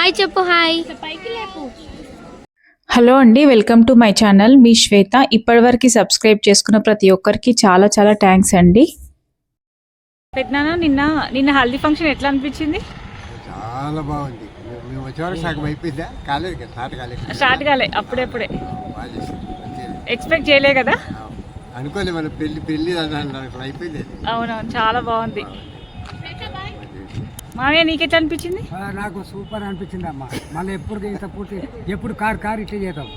Hi చెప్పు. Hi. Hello అండి, welcome to my channel. మీ శ్వేత. ఇప్పటివరకు సబ్స్క్రైబ్ చేసుకున్న ప్రతి ఒక్కరికి చాలా చాలా థ్యాంక్స్ అండి. పెట్టినాను. నిన్న నిన్న హల్దీ ఫంక్షన్ ఎట్లా అనిపించింది? చాలా బాగుంది. మేము వచ్చేవరకు సగం అయిపోయిందా? కాలేదు కదా, స్టార్ట్ కాలే. అప్పుడెప్పుడే ఎక్స్పెక్ట్ చేయలే కదా, అనుకోలే. మన పెళ్ళి అయిపోయింది. అవునవును, చాలా బాగుంది. మామయ్య నీకెట్లా అనిపించింది? నాకు సూపర్ అనిపించింది అమ్మా. మళ్ళీ ఎప్పుడు ఇంత పూర్తి ఎప్పుడు కార్ ఇట్లా చేద్దాం.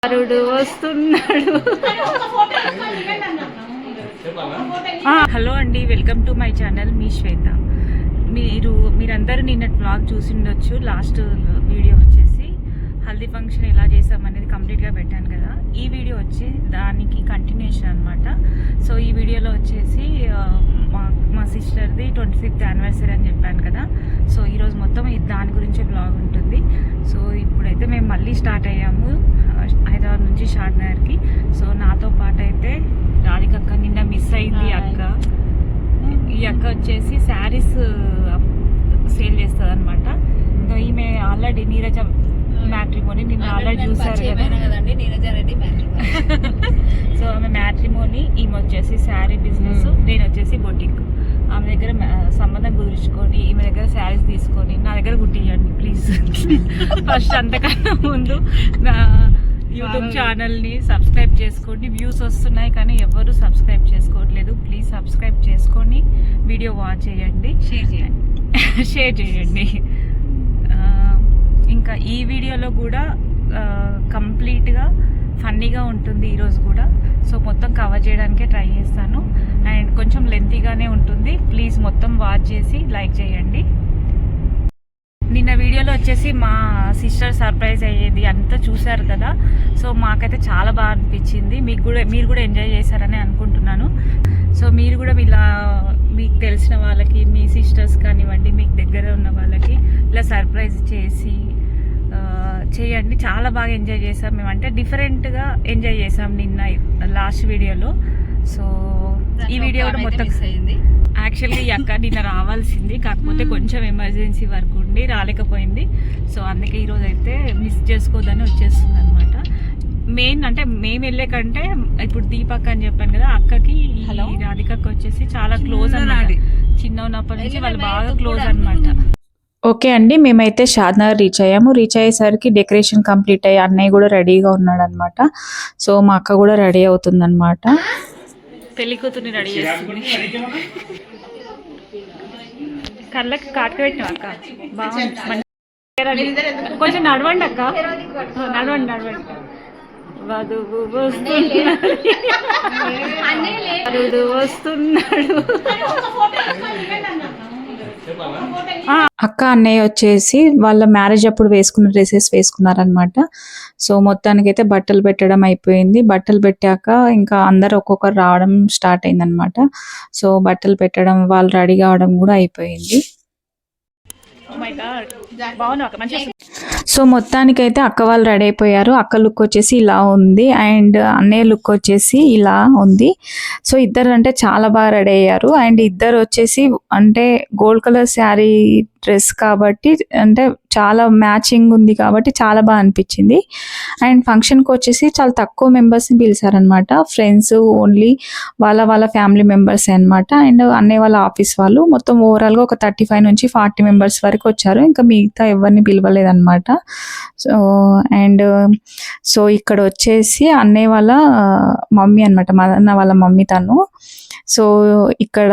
వరుడు వస్తున్నాడు. హలో అండి, వెల్కమ్ టు మై ఛానల్. మీ శ్వేత. మీరందరూ నిన్న వ్లాగ్ చూసి ఉండొచ్చు. లాస్ట్ వీడియో వచ్చేసి హల్దీ ఫంక్షన్ ఎలా చేసామనేది కంప్లీట్గా పెట్టాను కదా. ఈ వీడియో వచ్చి దానికి కంటిన్యూషన్ అనమాట. సో ఈ వీడియోలో వచ్చేసి మా సిస్టర్ది 25th యానివర్సరీ అని చెప్పాను కదా. సో ఈరోజు మొత్తం దాని గురించే బ్లాగ్ ఉంటుంది. సో ఇప్పుడైతే మేము మళ్ళీ స్టార్ట్ అయ్యాము హైదరాబాద్ నుంచి షాద్నగర్కి. సో నాతో పాటు అయితే రాధికక్క నిన్న మిస్ అయింది అక్క. ఈ అక్క వచ్చేసి శారీస్ సేల్ చేస్తుంది అనమాట. ఇంకా ఈమె ఆల్రెడీ నీరజ మ్యాట్రిమోనీ నిన్న ఆల్రెడీ చూసారు కదండి. సో ఆమె మ్యాట్రిమోనీ, ఈమె వచ్చేసి శారీ బిజినెస్, నేను వచ్చేసి బొటిక్. ఆమె దగ్గర సంబంధం కుదుర్చుకొని ఈమె దగ్గర శారీస్ తీసుకొని నా దగ్గర కుట్టించండి ప్లీజ్. ఫస్ట్ అంతకన్నా ముందు నా యూట్యూబ్ ఛానల్ని సబ్స్క్రైబ్ చేసుకోండి. వ్యూస్ వస్తున్నాయి కానీ ఎవరు సబ్స్క్రైబ్ చేసుకోవట్లేదు. ప్లీజ్ సబ్స్క్రైబ్ చేసుకొని వీడియో వాచ్ చేయండి, షేర్ చేయండి. ఇంకా ఈ వీడియోలో కూడా కంప్లీట్గా ఫన్నీగా ఉంటుంది ఈరోజు కూడా. సో మొత్తం కవర్ చేయడానికే ట్రై చేస్తాను. అండ్ కొంచెం లెంతీగానే ఉంటుంది. ప్లీజ్ మొత్తం వాచ్ చేసి లైక్ చేయండి. నిన్న వీడియోలో వచ్చేసి మా సిస్టర్ సర్ప్రైజ్ అయ్యేది అంతా చూశారు కదా. సో మాకైతే చాలా బాగా అనిపించింది. మీరు కూడా ఎంజాయ్ చేశారని అనుకుంటున్నాను. సో మీరు కూడా ఇలా మీకు తెలిసిన వాళ్ళకి, మీ సిస్టర్స్ కానివ్వండి, మీకు దగ్గర ఉన్న వాళ్ళకి ఇలా సర్ప్రైజ్ చేయండి. చాలా బాగా ఎంజాయ్ చేసాం మేము. అంటే డిఫరెంట్గా ఎంజాయ్ చేసాం నిన్న లాస్ట్ వీడియోలో. సో ఈ వీడియో కూడా మొత్తం యాక్చువల్గా ఈ అక్క నిన్న రావాల్సింది, కాకపోతే కొంచెం ఎమర్జెన్సీ వర్క్ ఉండి రాలేకపోయింది. సో అందుకే ఈరోజు అయితే మిస్ చేసుకోదని వచ్చేస్తుంది అనమాట. మెయిన్ అంటే మేము వెళ్ళే కంటే ఇప్పుడు దీపక్ అని చెప్పాను కదా, అక్కకి రాధికకి వచ్చేసి చాలా క్లోజ్ అన్నమాట. చిన్న ఉన్నప్పటి నుంచి వాళ్ళు బాగా క్లోజ్ అనమాట. ఓకే అండి, మేమైతే షాద్నగర్ రీచ్ అయ్యాము. రీచ్ అయ్యేసరికి డెకరేషన్ కంప్లీట్ అయ్యి అన్నయ్య కూడా రెడీగా ఉన్నాడు అనమాట. సో మా అక్క కూడా రెడీ అవుతుంది అనమాట. పెళ్లి కూతుర్ని రెడీ చేస్తుంది. కళ్ళకి కాటుక పెట్టిన అక్క బాగుంది. కొంచెం నడవండి అక్క, నడవండి. వధువు వస్తున్నాడు. అక్క అన్నయ్య వచ్చేసి వాళ్ళ మ్యారేజ్ అప్పుడు వేసుకున్న డ్రెస్సెస్ వేసుకున్నారనమాట. సో మొత్తానికైతే బట్టలు పెట్టడం అయిపోయింది. బట్టలు పెట్టాక ఇంకా అందరు ఒక్కొక్కరు రావడం స్టార్ట్ అయిందనమాట. సో బట్టలు పెట్టడం, వాళ్ళు రెడీ కావడం కూడా అయిపోయింది. సో మొత్తానికైతే అక్క వాళ్ళు రెడీ అయిపోయారు. అక్క లుక్ వచ్చేసి ఇలా ఉంది అండ్ అన్నయ్య లుక్ వచ్చేసి ఇలా ఉంది. సో ఇద్దరు అంటే చాలా బాగా రెడీ అయ్యారు. అండ్ ఇద్దరు వచ్చేసి అంటే గోల్డ్ కలర్ శారీ డ్రెస్ కాబట్టి అంటే చాలా మ్యాచింగ్ ఉంది కాబట్టి చాలా బాగా అనిపించింది. అండ్ ఫంక్షన్కి వచ్చేసి చాలా తక్కువ మెంబర్స్ని పిలిచారనమాట. ఫ్రెండ్స్ ఓన్లీ వాళ్ళ ఫ్యామిలీ మెంబర్స్ అనమాట. అండ్ అన్నయ్య వాళ్ళ ఆఫీస్ వాళ్ళు మొత్తం ఓవరాల్గా ఒక 35 నుంచి 40 మెంబర్స్ వరకు వచ్చారు. ఇంకా మిగతా ఎవరిని పిలవలేదన్నమాట. సో ఇక్కడ వచ్చేసి అన్నయ్య వాళ్ళ మమ్మీ అనమాట, అన్న వాళ్ళ మమ్మీ తను. సో ఇక్కడ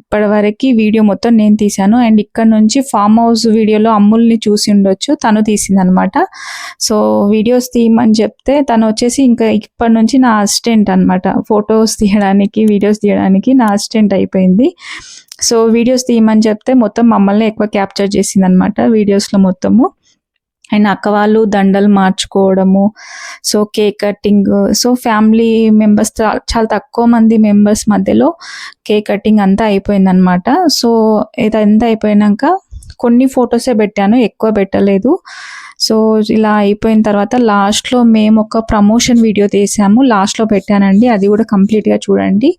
ఇప్పటివరకు వీడియో మొత్తం నేను తీశాను. అండ్ ఇక్కడ నుంచి ఫామ్ హౌస్ వీడియోలో అమ్ముల్ని చూసి ఉండొచ్చు, తను తీసింది అనమాట. సో వీడియోస్ తీయమని చెప్తే తను వచ్చేసి ఇంకా ఇప్పటి నుంచి నా అసిస్టెంట్ అనమాట. ఫొటోస్ తీయడానికి, వీడియోస్ తీయడానికి నా అసిస్టెంట్ అయిపోయింది. సో వీడియోస్ తీయమని చెప్తే మొత్తం మమ్మల్ని ఎక్కువ క్యాప్చర్ చేసింది అనమాట వీడియోస్లో మొత్తము. అండ్ అక్క వాళ్ళు దండలు మార్చుకోవడము, so cake cutting, so family members చాలా తక్కువ మంది మెంబర్స్ మధ్యలో కేక్ కటింగ్ అంతా అయిపోయిందనమాట. సో ఇదంతా అయిపోయినాక కొన్ని ఫొటోసే పెట్టాను, ఎక్కువ పెట్టలేదు. సో ఇలా అయిపోయిన తర్వాత లాస్ట్లో మేము ఒక ప్రమోషన్ వీడియో తీసాము, లాస్ట్లో పెట్టానండి, అది కూడా కంప్లీట్గా చూడండి.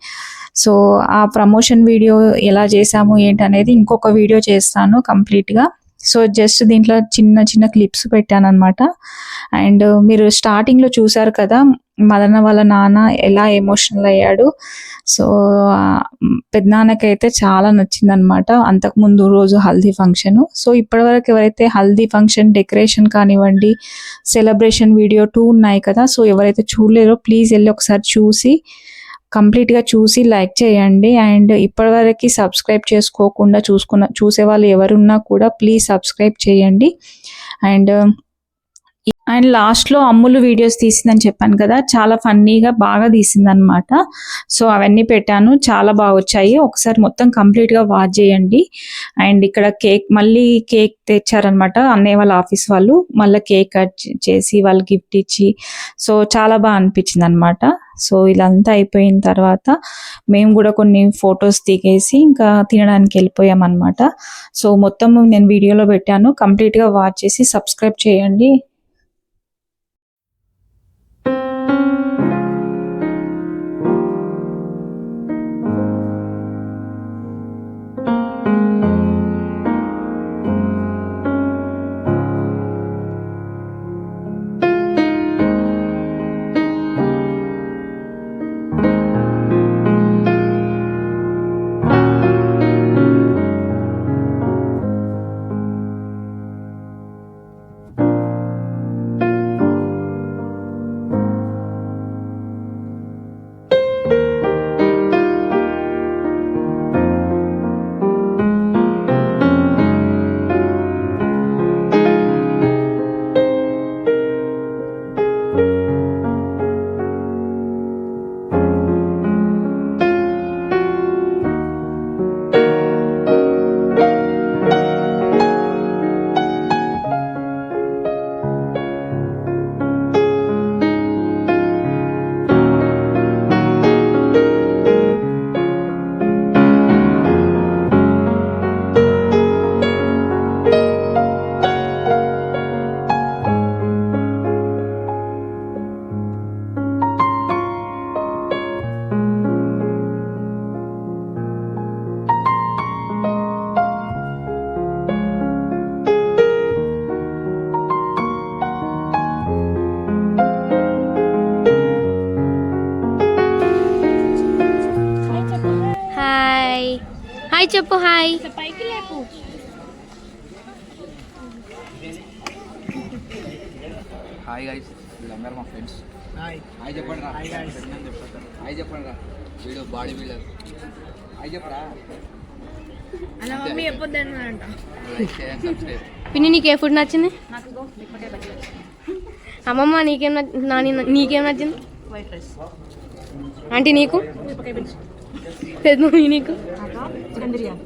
సో ఆ ప్రమోషన్ వీడియో ఎలా చేసాము ఏంటనేది ఇంకొక వీడియో చేస్తాను కంప్లీట్గా. సో జస్ట్ దీంట్లో చిన్న చిన్న క్లిప్స్ పెట్టాను అనమాట. అండ్ మీరు స్టార్టింగ్లో చూసారు కదా మదన వాళ్ళ నాన్న ఎలా ఎమోషనల్ అయ్యాడు. సో పెద్దనాన్నకైతే చాలా నచ్చిందనమాట అంతకుముందు రోజు హల్దీ ఫంక్షన్. సో ఇప్పటివరకు ఎవరైతే హల్దీ ఫంక్షన్ డెకరేషన్ కానివ్వండి, సెలబ్రేషన్ వీడియో 2 ఉన్నాయి కదా, సో ఎవరైతే చూడలేరో ప్లీజ్ వెళ్ళి ఒకసారి చూసి కంప్లీట్గా చూసి లైక్ చేయండి. అండ్ ఇప్పటివరకు సబ్స్క్రైబ్ చేసుకోకుండా చూసే వాళ్ళు ఎవరున్నా కూడా ప్లీజ్ సబ్స్క్రైబ్ చేయండి. అండ్ లాస్ట్లో అమ్ములు వీడియోస్ తీసిందని చెప్పాను కదా, చాలా ఫన్నీగా బాగా తీసిందనమాట. సో అవన్నీ పెట్టాను, చాలా బాగా వచ్చాయి. ఒకసారి మొత్తం కంప్లీట్గా వాచ్ చేయండి. అండ్ ఇక్కడ మళ్ళీ కేక్ తెచ్చారనమాట అన్నయ్య వాళ్ళ ఆఫీస్ వాళ్ళు, మళ్ళీ కేక్ కట్ చేసి వాళ్ళు గిఫ్ట్ ఇచ్చి, సో చాలా బాగా అనిపించింది అనమాట. సో ఇదంతా అయిపోయిన తర్వాత మేము కూడా కొన్ని ఫొటోస్ దిగేసి ఇంకా తినడానికి వెళ్ళిపోయాం అనమాట. సో మొత్తం నేను వీడియోలో పెట్టాను, కంప్లీట్గా వాచ్ చేసి సబ్స్క్రైబ్ చేయండి. హాయ్ చెప్పు. హాయ్ హాయ్ గైస్, వీళ్ళందరూ మా ఫ్రెండ్స్. హాయ్ చెప్పండి రా. హాయ్ చెప్పండి రా. Video body builder. హాయ్ చెప్పరా. అలా మమ్మీ చెప్పొద్దంట. లైక్ చేయండి, సబ్స్క్రైబ్. పిన్ని నీకు ఏ ఫుడ్ నచ్చింది? అమ్మమ్మ నీకేం నీకేం నచ్చింది? White rice. ఆంటీ నీకు? పెద్ద మమ్మీ నీకు? చికెన్ బిర్యానీ.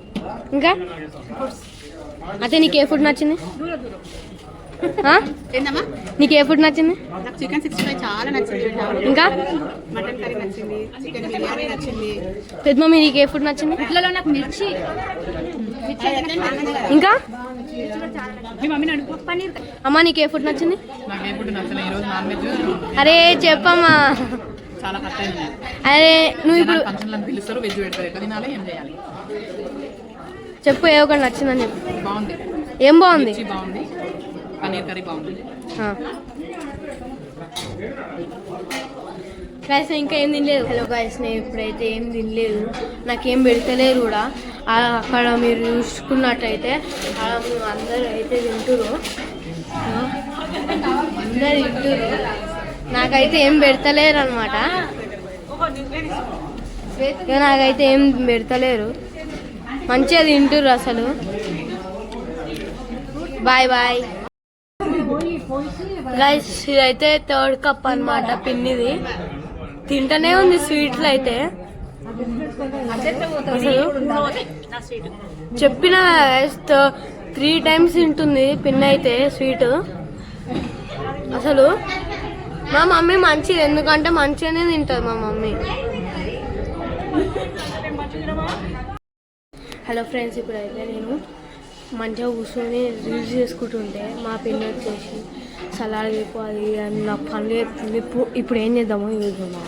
ఇంకా అదే నీకు ఏ ఫుడ్ నచ్చింది? ఏందమ్మా? నీకు ఏ ఫుడ్ నచ్చింది? నాకు చికెన్ 65 చాలా నచ్చింది. ఇంకా మటన్ కర్రీ నచ్చింది, చికెన్ బిర్యానీ నచ్చింది. పెద్ద మమ్మీ నీకు ఏ ఫుడ్ నచ్చింది? ఇట్లలో నాకు మిర్చి. ఇంకా మీ మమ్మీని అడుగు. పన్నీర్. అమ్మ నీకు ఏ ఫుడ్ నచ్చింది? నాకు ఏ ఫుడ్ నచ్చలేదు ఈరోజు. నాన్ వెజ్ అరే చెప్పమ్మా. చాలా కష్టమైంది. అరే నువ్వు ఇప్పుడు ఫంక్షన్లను పిలుస్తారు, వెజ్ పెడతారు. ఎట్లా తినాలి, ఏం చేయాలి? చెప్పు ఏ ఒకటి నచ్చిందని చెప్పు. బాగుంది. ఏం బాగుంది? మిర్చి బాగుంది, పన్నీర్ కర్రీ బాగుంది. గైస్ ఇంకా ఏం తినలేదు. హలో గైస్, నేను ఇప్పుడైతే ఏం తినలేదు, నాకేం పెడతలేరు కూడా. అక్కడ మీరు చూసుకున్నట్టయితే అక్కడ అందరూ అయితే తింటురు, అందరు తింటురు, నాకైతే ఏం పెడతలేరు అనమాట. నాకైతే ఏం పెడతలేరు, మంచిగా తింటురు అసలు. Bye bye guys. ఇదైతే 3rd కప్ అనమాట పిన్నిది. తింటనే ఉంది స్వీట్లు అయితే. చెప్పిన 3 times తింటుంది పిన్ అయితే స్వీట్. అసలు మా మమ్మీ మంచిది, ఎందుకంటే మంచిగానే తింటుంది మా మమ్మీ. హలో ఫ్రెండ్స్, ఇప్పుడైతే నేను మంచిగా కూర్చొని రీల్స్ చేసుకుంటుంటే మా పిన్ వచ్చేసి సలాడ్ వేపు అది నాకు పనులు చెప్తుంది. ఇప్పుడు ఏం చేద్దామో చూద్దాం.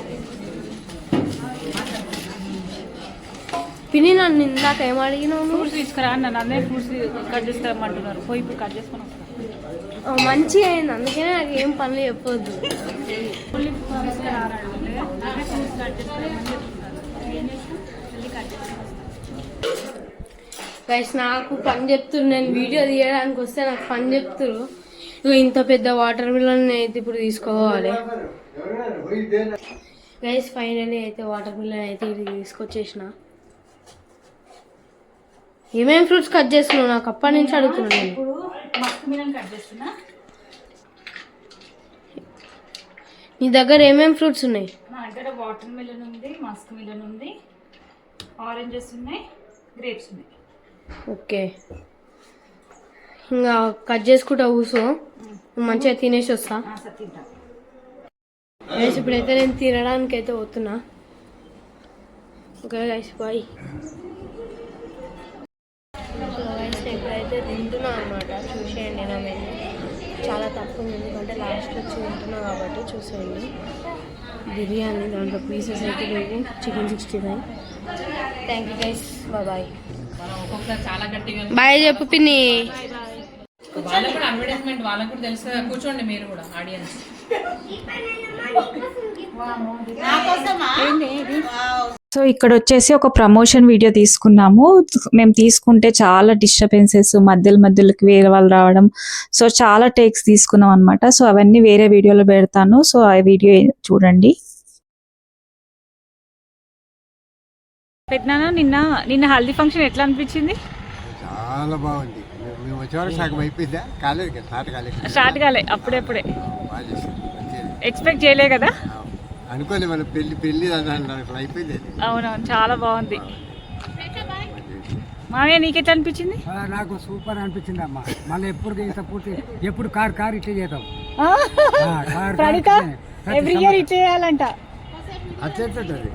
పిన్ని నన్ను ఇందాక ఏం అడిగినావు నువ్వు? ఫ్రూట్స్ తీసుకురా నన్ను అందరూ ఫ్రూట్స్ కట్ చేసుకురమ్మంటున్నారు. పోయి ఇప్పుడు కట్ చేసుకొని వస్తాను. మంచిగా అయింది, అందుకనే నాకు ఏం పనులు చెప్పొద్దు. గైస్ నాకు పని చెప్తున్నారు, నేను వీడియో తీయడానికి వస్తే నాకు పని చెప్తున్నారు. ఇగో ఇంత పెద్ద వాటర్ మిలన్ అయితే ఇప్పుడు తీసుకోవాలి. గైస్ ఫైనల్లీ అయితే వాటర్ మిలన్ అయితే ఇది తీసుకొచ్చేసిన. ఏమేమి ఫ్రూట్స్ కట్ చేస్తున్నావు నాకు అప్పటి నుంచి అడుగుతున్నాను నేను. ఇప్పుడు మస్క్ మిలన్ కట్ చేస్తున్నా. నీ దగ్గర ఏమేమి ఫ్రూట్స్ ఉన్నాయి? నా దగ్గర వాటర్ మిలన్ ఉంది, మస్క్ మిలన్ ఉంది, ఆరెంజెస్ ఉన్నాయి, గ్రేప్స్ ఉన్నాయి. ఓకే, ఇంకా కట్ చేసుకుంటా కూర్చో, మంచిగా తినేసి వస్తా. తింటాను. గైస్ ఇప్పుడైతే నేను తినడానికి అయితే పోతున్నా. Okay guys bye. గైస్ ఇప్పుడైతే తింటున్నా అనమాట, చూసేయండి. నా మెనూ చాలా తక్కువ ఉంది, ఎందుకంటే లాస్ట్లో వచ్చి తింటున్నా కాబట్టి చూసేయండి. బిర్యానీ దాంట్లో పీసెస్ అయితే లేవు, chicken 65. Thank you guys, bye. ఒక్కొక్కసారి చాలా గట్టిగా బాయ్ చెప్పు పిన్ని. వాళ్ళకు కూడా అడ్వర్టైజ్మెంట్ వాళ్ళకు కూడా తెలుసు కదా. కూర్చోండి మీరు కూడా ఆడియన్స్. సో ఇక్కడ వచ్చేసి ఒక ప్రమోషన్ వీడియో తీసుకున్నాము. మేము తీసుకుంటే చాలా డిస్టర్బెన్సెస్, మధ్యలోకి వేరే వాళ్ళు రావడం, సో చాలా టేక్స్ తీసుకున్నాం అనమాట. సో అవన్నీ వేరే వీడియోలో పెడతాను, సో ఆ వీడియో చూడండి. పెట్టినానా నిన్న హల్దీ ఫంక్షన్ ఎట్లా అనిపించింది? చాలా బాగుంది. మేము వచ్చేవారు సగం అయిపోయిందా, కాలేదు కదా, స్టార్ట్ కాలే, అప్పుడెప్పుడే. బాగా చేశారు, మంచిగా. ఎక్స్పెక్ట్ చేయలే కదా? అనుకోలే మన పెళ్లి అసలు అయిపోయింది. అవునవును, చాలా బాగుంది. మామయ్య నీకెట్లా అనిపించింది? నాకు సూపర్ అనిపించింది అమ్మా. మళ్ళీ ఎప్పుడు కార్ ఇట్లా చేద్దాం. ప్రణీత ఎవ్రీ ఇయర్ ఇట్లా చేయాలంట. అట్లెట్లుంటుంది,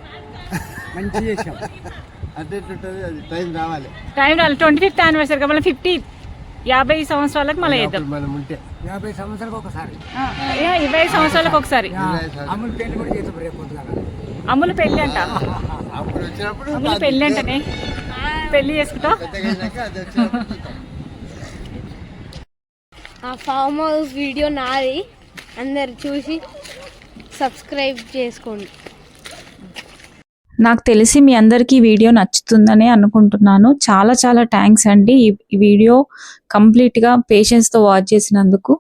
మంచి చేసాం. అట్లెట్లుంటుంది, అది టైం రావాలి. 25th యానివర్సరీ మళ్ళీ 50 సంవత్సరాలకు మళ్ళీ చేద్దాం. మనం ఉంటే 50 సంవత్సరాలకు ఒకసారి, 25 సంవత్సరాలకు ఒకసారి. అమ్ములు పెళ్లి కూడా చేద్దాం రేపు పొద్దుగాల. అమ్ములు పెళ్ళి అంట. అప్పుడు వచ్చినప్పుడు అమ్ములు పెళ్ళి అంటనే, పెళ్లి చేసుకుంటా. ఆ ఫామ్ హౌస్ వీడియో నాది, అందరు చూసి సబ్స్క్రైబ్ చేసుకోండి. నాకు తెలిసి మీ అందరికీ ఈ వీడియో నచ్చుతుందని అనుకుంటున్నాను. చాలా చాలా థ్యాంక్స్ అండి ఈ వీడియో కంప్లీట్గా పేషెన్స్తో వాచ్ చేసినందుకు.